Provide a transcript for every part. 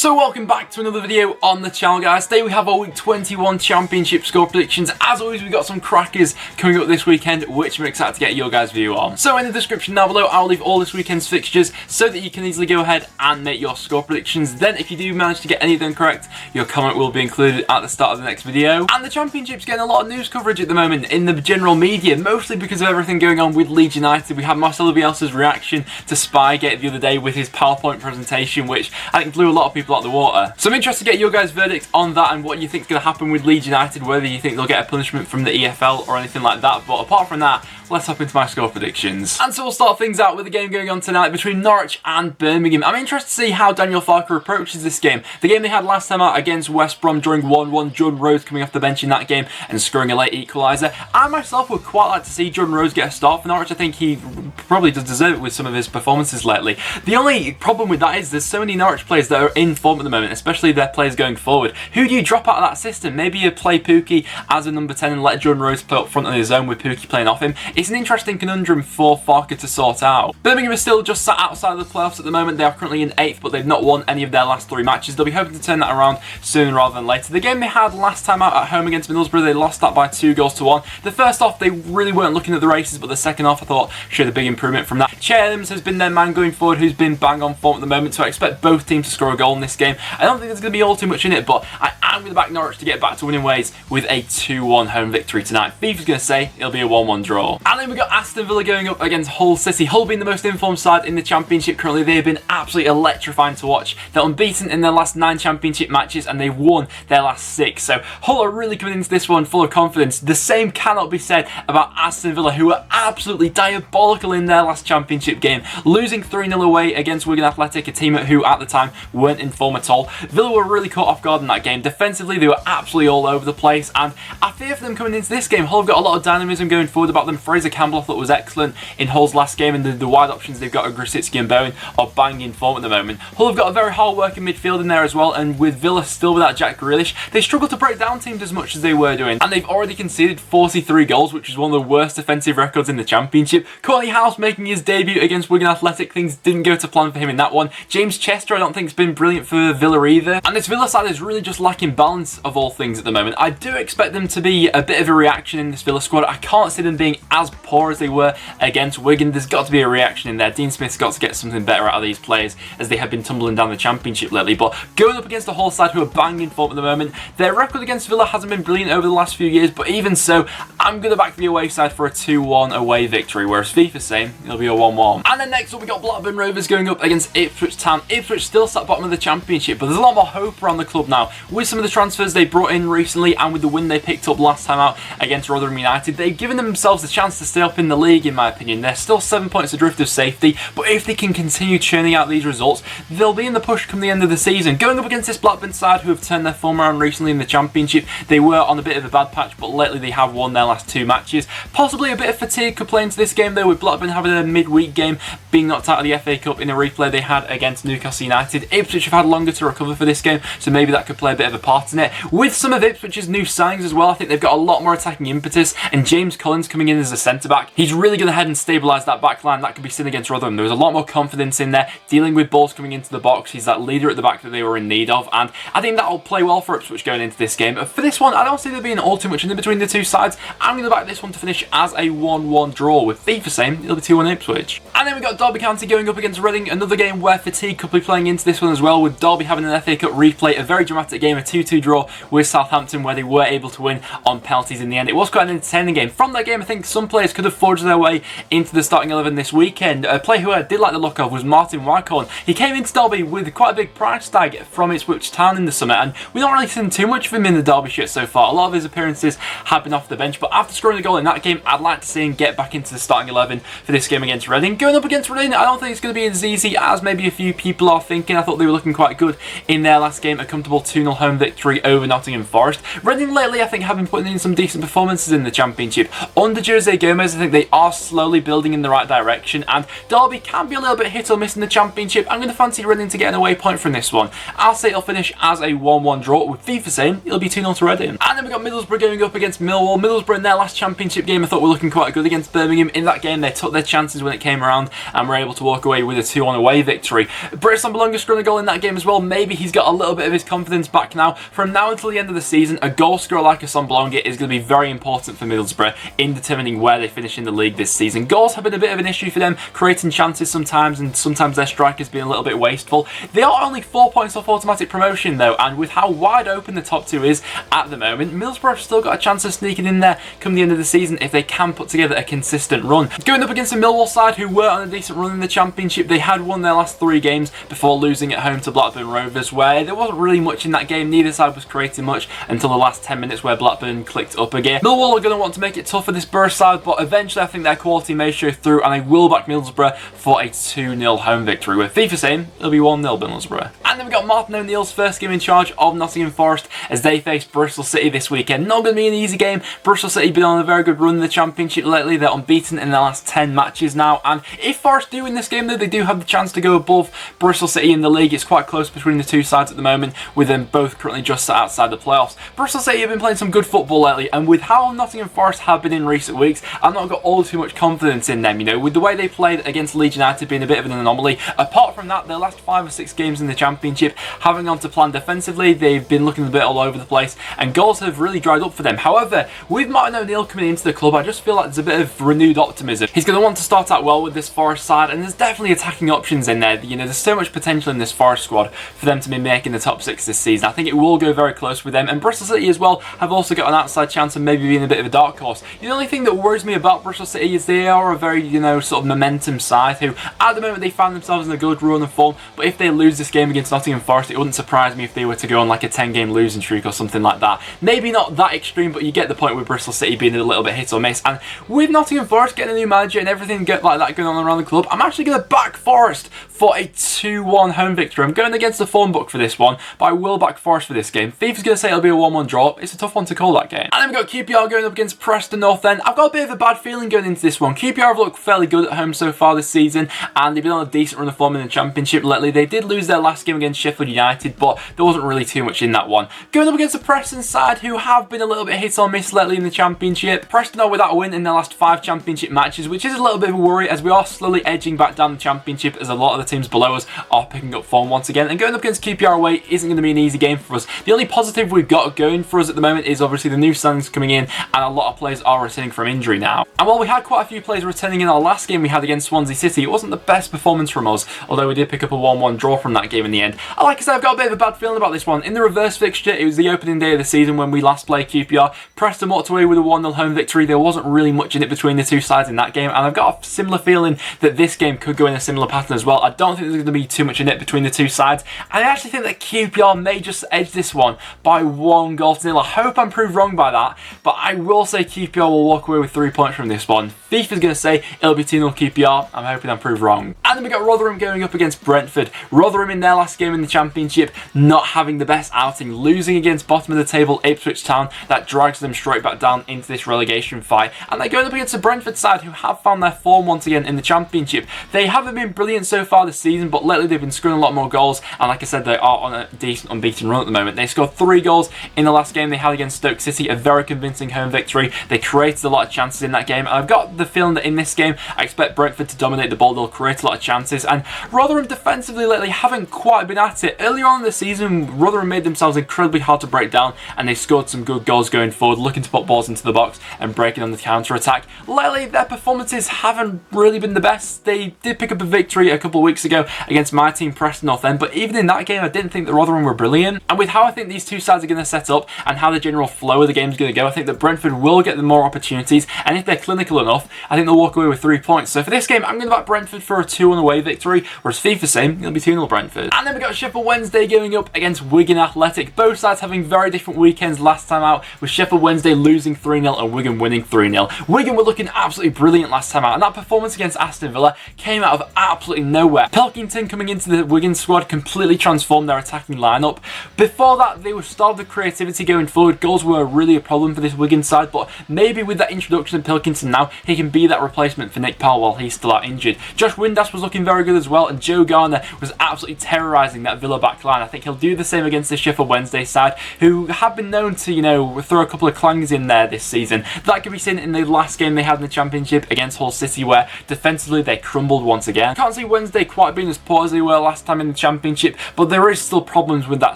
So welcome back to another video on the channel, guys. Today we have our week 21 championship score predictions. As always, we've got some crackers coming up this weekend, which I'm excited to get your guys' view on. So in the description down below, I'll leave all this weekend's fixtures so that you can easily go ahead and make your score predictions. Then if you do manage to get any of them correct, your comment will be included at the start of the next video. And the championship's getting a lot of news coverage at the moment in the general media, mostly because of everything going on with Leeds United. We had Marcelo Bielsa's reaction to Spygate the other day with his PowerPoint presentation, which I think blew a lot of people out of the water. So I'm interested to get your guys' verdict on that and what you think is going to happen with Leeds United, whether you think they'll get a punishment from the EFL or anything like that. But apart from that, let's hop into my score predictions. And so we'll start things out with the game going on tonight between Norwich and Birmingham. I'm interested to see how Daniel Farke approaches this game. The game they had last time out against West Brom during 1-1, Jordan Rose coming off the bench in that game and scoring a late equaliser. I myself would quite like to see Jordan Rose get a start for Norwich. I think he probably does deserve it with some of his performances lately. The only problem with that is there's so many Norwich players that are in form at the moment, especially their players going forward. Who do you drop out of that system? Maybe you play Pukki as a number 10 and let Jordan Rose play up front on his own with Pukki playing off him. It's an interesting conundrum for Farke to sort out. Birmingham is still just sat outside of the playoffs at the moment. They are currently in 8th, but they've not won any of their last 3 matches. They'll be hoping to turn that around sooner rather than later. The game they had last time out at home against Middlesbrough, they lost that by 2-1. The first half, they really weren't looking at the races, but the second half, I thought, showed a big improvement from that. Adams has been their man going forward, who's been bang on form at the moment, so I expect both teams to score a goal in this game. I don't think there's going to be all too much in it, but I am going to back Norwich to get back to winning ways with a 2-1 home victory tonight. FIFA's going to say it'll be a 1-1 draw. And then we've got Aston Villa going up against Hull City. Hull being the most informed side in the championship currently. They have been absolutely electrifying to watch. They're unbeaten in their last 9 championship matches and they've won their last 6. So Hull are really coming into this one full of confidence. The same cannot be said about Aston Villa, who are absolutely diabolical in their last championship game, losing 3-0 away against Wigan Athletic, a team who at the time weren't in form at all. Villa were really caught off guard in that game. Defensively, they were absolutely all over the place, and I fear for them coming into this game. Hull have got a lot of dynamism going forward about them. Fraser Campbell, I thought, was excellent in Hull's last game, and the wide options they've got, Grosicki and Bowen, are banging form at the moment. Hull have got a very hard-working midfield in there as well, and with Villa still without Jack Grealish, they struggle to break down teams as much as they were doing, and they've already conceded 43 goals, which is one of the worst defensive records in the championship. Courtney House making his debut against Wigan Athletic. Things didn't go to plan for him in that one. James Chester, I don't think, has been brilliant for Villa either, and this Villa side is really just lacking balance of all things at the moment. I do expect them to be a bit of a reaction in this Villa squad. I can't see them being as poor as they were against Wigan. There's got to be a reaction in there. Dean Smith's got to get something better out of these players as they have been tumbling down the championship lately. But going up against the Hull side, who are banging form at the moment, their record against Villa hasn't been brilliant over the last few years, but even so, I'm going to back the away side for a 2-1 away victory, whereas FIFA's saying it'll be a 1-1. And then next up, we got Blackburn Rovers going up against Ipswich Town. Ipswich still sat bottom of the championship, but there's a lot more hope around the club now. With some of the transfers they brought in recently and with the win they picked up last time out against Rotherham United, they've given themselves a chance to stay up in the league, in my opinion. They're still 7 points adrift of safety, but if they can continue churning out these results, they'll be in the push come the end of the season. Going up against this Blackburn side, who have turned their form around recently in the championship, they were on a bit of a bad patch, but lately they have won their last 2 matches. Possibly a bit of fatigue could play into this game though, with Blackburn having a midweek game, being knocked out of the FA Cup in a replay they had against Newcastle United. Ipswich have had longer to recover for this game, so maybe that could play a bit of a part in it. With some of Ipswich's new signings as well, I think they've got a lot more attacking impetus, and James Collins coming in as a centre-back, he's really going to head and stabilise that back line. That could be seen against Rotherham. There was a lot more confidence in there, dealing with balls coming into the box. He's that leader at the back that they were in need of, and I think that'll play well for Ipswich going into this game. For this one, I don't see there being all too much in between the two sides. I'm going to back this one to finish as a 1-1 draw, with FIFA saying it'll be 2-1 Ipswich. And then we've got Derby County going up against Reading, another game where fatigue could be playing into this one as well, with Derby having an FA Cup replay, a very dramatic game, a 2-2 draw with Southampton, where they were able to win on penalties in the end. It was quite an entertaining game. From that game, I think some players could have forged their way into the starting 11 this weekend. A player who I did like the look of was Martin Wycorn. He came into Derby with quite a big price tag from Ipswich Town in the summer, and we've not really seen too much of him in the Derby shirt so far. A lot of his appearances have been off the bench, but after scoring a goal in that game, I'd like to see him get back into the starting 11 for this game against Reading. Going up against Reading, I don't think it's going to be as easy as maybe a few people are thinking. I thought they were looking quite good in their last game, a comfortable 2-0 home victory over Nottingham Forest. Reading lately, I think, have been putting in some decent performances in the championship. Under Jose Gomez, I think they are slowly building in the right direction, and Derby can be a little bit hit or miss in the championship. I'm going to fancy Reading to get an away point from this one. I'll say it'll finish as a 1-1 draw, with FIFA saying it'll be 2-0 to Reading. And then we've got Middlesbrough going up against Millwall. Middlesbrough in their last championship game, I thought were looking quite good against Birmingham. In that game, they took their chances when it came around and were able to walk away with a 2-1 away victory. Britt Sambonga scoring a goal in that game game as well, maybe he's got a little bit of his confidence back now. From now until the end of the season, a goal scorer like Aston is going to be very important for Middlesbrough in determining where they finish in the league this season. Goals have been a bit of an issue for them, creating chances sometimes, and sometimes their strikers being a little bit wasteful. They are only 4 points off automatic promotion though, and with how wide open the top two is at the moment, Middlesbrough have still got a chance of sneaking in there come the end of the season if they can put together a consistent run. Going up against the Millwall side, who were on a decent run in the Championship, they had won their last 3 games before losing at home to Blackburn Rovers, where there wasn't really much in that game. Neither side was creating much until the last 10 minutes where Blackburn clicked up again. Millwall are going to want to make it tough for this Borough side, but eventually I think their quality may show through, and I will back Middlesbrough for a 2-0 home victory, with FIFA saying it'll be 1-0 Middlesbrough. And then we got Martin O'Neill's first game in charge of Nottingham Forest as they face Bristol City this weekend. Not going to be an easy game. Bristol City been on a very good run in the Championship lately. They're unbeaten in their last 10 matches now, and if Forest do win this game though, they do have the chance to go above Bristol City in the league. It's quite close between the two sides at the moment, with them both currently just sat outside the playoffs. Bristol City have been playing some good football lately, and with how Nottingham Forest have been in recent weeks, I've not got all too much confidence in them, you know, with the way they played against Leeds United being a bit of an anomaly. Apart from that, their last 5 or 6 games in the Championship haven't gone to plan defensively. They've been looking a bit all over the place, and goals have really dried up for them. However, with Martin O'Neill coming into the club, I just feel like there's a bit of renewed optimism. He's going to want to start out well with this Forest side, and there's definitely attacking options in there. You know, there's so much potential in this Forest squad for them to be making the top 6 this season. I think it will go very close with them, and Bristol City as well have also got an outside chance of maybe being a bit of a dark horse. The only thing that worries me about Bristol City is they are a very, you know, sort of momentum side who, at the moment, they find themselves in a good run of form, but if they lose this game against Nottingham Forest, it wouldn't surprise me if they were to go on like a 10-game losing streak or something like that. Maybe not that extreme, but you get the point with Bristol City being a little bit hit or miss. And with Nottingham Forest getting a new manager and everything like that going on around the club, I'm actually going to back Forest for a 2-1 home victory. I'm going against the form book for this one, but I will back Forest for this game. FIFA's going to say it'll be a 1-1 draw. It's a tough one to call, that game. And then we've got QPR going up against Preston North End. I've got a bit of a bad feeling going into this one. QPR have looked fairly good at home so far this season, and they've been on a decent run of form in the Championship lately. They did lose their last game against Sheff Utd, but there wasn't really too much in that one. Going up against the Preston side, who have been a little bit hit or miss lately in the Championship. Preston are without a win in their last 5 Championship matches, which is a little bit of a worry as we are slowly edging back down the Championship as a lot of the teams below us are picking up form once again. And going up against QPR away isn't going to be an easy game for us. The only positive we've got going for us at the moment is obviously the new signings coming in, and a lot of players are returning from injury now. And while we had quite a few players returning in our last game we had against Swansea City, it wasn't the best performance from us, although we did pick up a 1-1 draw from that game in the end. And like I said, I've got a bit of a bad feeling about this one. In the reverse fixture, it was the opening day of the season when we last played QPR. Preston walked away with a 1-0 home victory. There wasn't really much in it between the two sides in that game, and I've got a similar feeling that this game could go in a similar pattern as well. I don't think there's going to be too much in it between the two sides, and I actually think that QPR may just edge this one by 1-0. I hope I'm proved wrong by that, but I will say QPR will walk away with 3 points from this one. FIFA's going to say it'll be 2-0 QPR. I'm hoping I'm proved wrong. And then we got Rotherham going up against Brentford. Rotherham in their last game in the Championship not having the best outing, losing against bottom of the table Ipswich Town. That drags them straight back down into this relegation fight, and they're going up against the Brentford side who have found their form once again in the Championship. They haven't been brilliant so far this season, but lately they've been scoring a lot more goals, and like I said, they are on a decent unbeaten run at the moment. They scored 3 goals in the last game they had against Stoke City, a very convincing home victory. They created a lot of chances in that game, and I've got the feeling that in this game I expect Brentford to dominate the ball. They'll create a lot of chances, and Rotherham defensively lately haven't quite been at it. Earlier on in the season, Rotherham made themselves incredibly hard to break down, and they scored some good goals going forward, looking to put balls into the box and breaking on the counter-attack. Lately, their performances haven't really been the best. They did pick up a victory a couple of weeks ago against my team, Preston North End, but even in that game, I didn't think that Rotherham were brilliant. And with how I think these two sides are going to set up and how the general flow of the game is going to go, I think that Brentford will get them more opportunities, and if they're clinical enough, I think they'll walk away with 3 points. So for this game, I'm going to back Brentford for a 2-1 away victory, whereas FIFA's saying it'll be 2-0 Brentford. And then we got Sheff Wednesday going up against Wigan Athletic. Both sides having very different weekends last time out, with Sheff Wednesday losing 3-0 and Wigan winning 3-0. Wigan were looking absolutely brilliant last time out, and that performance against Aston Villa came out of absolutely nowhere. Pilkington coming into the Wigan squad completely transformed their attacking lineup. Before that, they were starved of creativity going forward. Goals were really a problem for this Wigan side, but maybe with that introduction of Pilkington now, he can be that replacement for Nick Powell while he's still out injured. Josh Windass was looking very good as well, and Joe Garner was absolutely terrorising that Villa back line. I think he'll do the same against the Sheff Wednesday side, who have been known to, you know, throw a couple of clangs in there this season. That could be seen in the last game they had in the Championship against Hull City, where defensively they crumbled once again. Can't see Wednesday quite being as poor as they were last time in the Championship, Championship, but there is still problems with that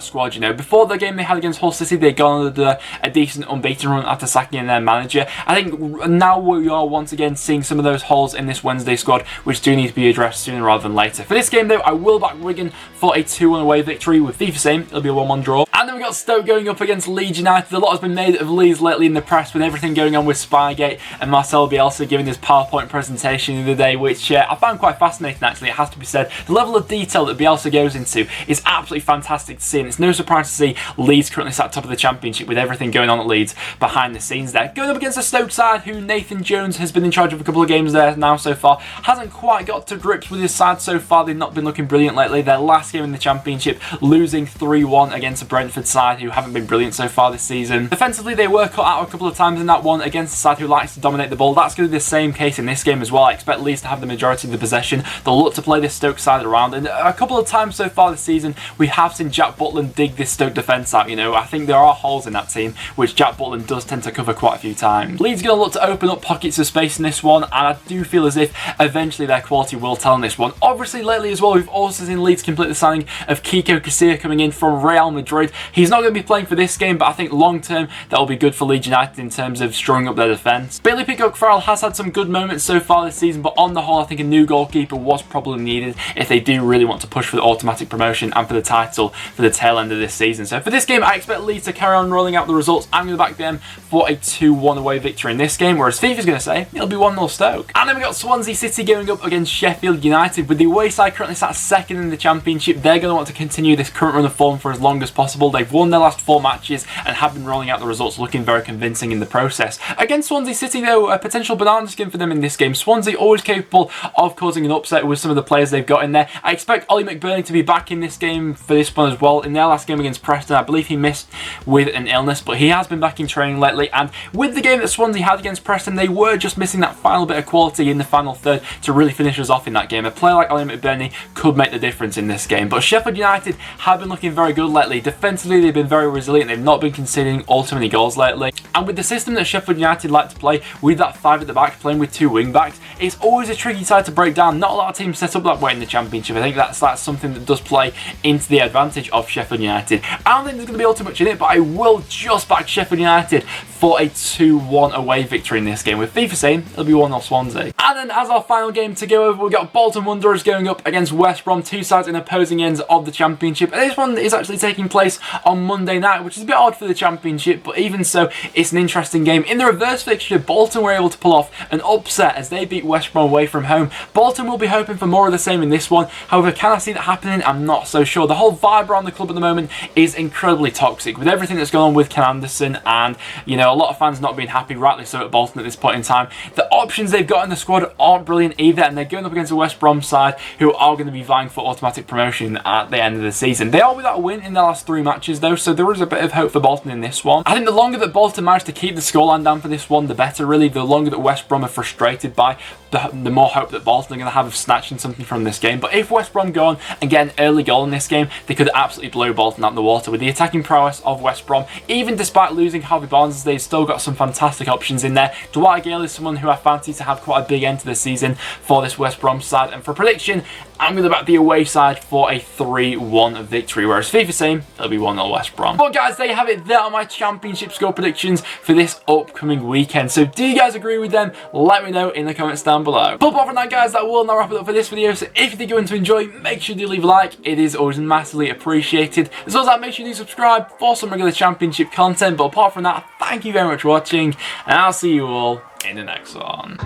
squad, you know. Before the game they had against Hull City, they'd gone on a decent unbeaten run after sacking their manager. I think now we are once again seeing some of those holes in this Wednesday squad, which do need to be addressed sooner rather than later. For this game though, I will back Wigan for a 2-1 away victory. With FIFA same, it'll be a 1-1 draw. And then we got Stoke going up against Leeds United. A lot has been made of Leeds lately in the press with everything going on with Spygate and Marcel Bielsa giving his PowerPoint presentation the other day, which I found quite fascinating actually, it has to be said. The level of detail that Bielsa goes into is absolutely fantastic to see, and it's no surprise to see Leeds currently sat top of the Championship with everything going on at Leeds behind the scenes there. Going up against the Stoke side, who Nathan Jones has been in charge of a couple of games there now so far, hasn't quite got to grips with his side so far. They've not been looking brilliant lately. Their last game in the Championship, losing 3-1 against a Brentford side who haven't been brilliant so far this season. Defensively, they were cut out a couple of times in that one against a side who likes to dominate the ball. That's going to be the same case in this game as well. I expect Leeds to have the majority of the possession. They'll look to play this Stoke side around, and a couple of times so far this season, we have seen Jack Butland dig this Stoke defence out. You know, I think there are holes in that team, which Jack Butland does tend to cover quite a few times. Leeds going to look to open up pockets of space in this one, and I do feel as if eventually their quality will tell in this one. Obviously, lately as well, we've also seen Leeds complete the signing of Kiko Casilla coming in from Real Madrid. He's not going to be playing for this game, but I think long term that will be good for Leeds United in terms of shoring up their defence. Bailey Peacock-Farrell has had some good moments so far this season, but on the whole, I think a new goalkeeper was probably needed if they do really want to push for the automatic promotion and for the title for the tail end of this season. So for this game, I expect Leeds to carry on rolling out the results. I'm going to back them for a 2-1 away victory in this game, whereas FIFA's going to say it'll be 1-0 Stoke. And then we got Swansea City going up against Sheffield United. With the away side currently sat second in the Championship, they're going to want to continue this current run of form for as long as possible. They've won their last 4 matches and have been rolling out the results, looking very convincing in the process. Against Swansea City though, a potential banana skin for them in this game. Swansea always capable of causing an upset with some of the players they've got in there. I expect Ollie McBurney to be back in this game for this one as well. In their last game against Preston, I believe he missed with an illness, but he has been back in training lately, and with the game that Swansea had against Preston, they were just missing that final bit of quality in the final third to really finish us off in that game. A player like Ollie McBurney could make the difference in this game. But Sheffield United have been looking very good lately. Defensively, they've been very resilient. They've not been conceding all too many goals lately. And with the system that Sheffield United like to play, with that 5 at the back, playing with 2 wing backs, it's always a tricky side to break down. Not a lot of teams set up that way in the Championship. I think that's something that does play into the advantage of Sheffield United. I don't think there's going to be all too much in it, but I will just back Sheffield United for a 2-1 away victory in this game. With FIFA saying it'll be 1-0 Swansea. And then as our final game to go over, we've got Bolton Wanderers going up against West Brom, 2 sides in opposing ends of the Championship. And this one is actually taking place on Monday night, which is a bit odd for the Championship, but even so, it's an interesting game. In the reverse fixture, Bolton were able to pull off an upset as they beat West Brom away from home. Bolton will be hoping for more of the same in this one. However, can I see that happening? I'm not so sure. The whole vibe around the club at the moment is incredibly toxic with everything that's going on with Ken Anderson, and you know, a lot of fans not being happy, rightly so, at Bolton at this point in time. The options they've got in the squad aren't brilliant either, and they're going up against a West Brom side who are going to be vying for automatic promotion at the end of the season. They are without a win in their last 3 matches though, so there is a bit of hope for Bolton in this one. I think the longer that Bolton manage to keep the scoreline down for this one, the better really. The longer that West Brom are frustrated by, the more hope that Bolton are going to have of snatching something from this game. But if West Brom go on and get an early goal in this game, they could absolutely blow Bolton out of the water. With the attacking prowess of West Brom, even despite losing Harvey Barnes, they've still got some fantastic options in there. Dwight Gale is someone who I fancy to have quite a big end to the season for this West Brom side. And for prediction, I'm going to back the away side for a 3-1 victory, whereas FIFA saying it'll be 1-0 West Brom. But guys, there you have it. There are my Championship score predictions for this upcoming weekend. So do you guys agree with them? Let me know in the comments down below. But apart from that, guys, that will now wrap it up for this video. So if you did go on to enjoy, make sure you leave a like. It is always massively appreciated. As well as that, make sure you do subscribe for some regular Championship content. But apart from that, thank you very much for watching, and I'll see you all in the next one.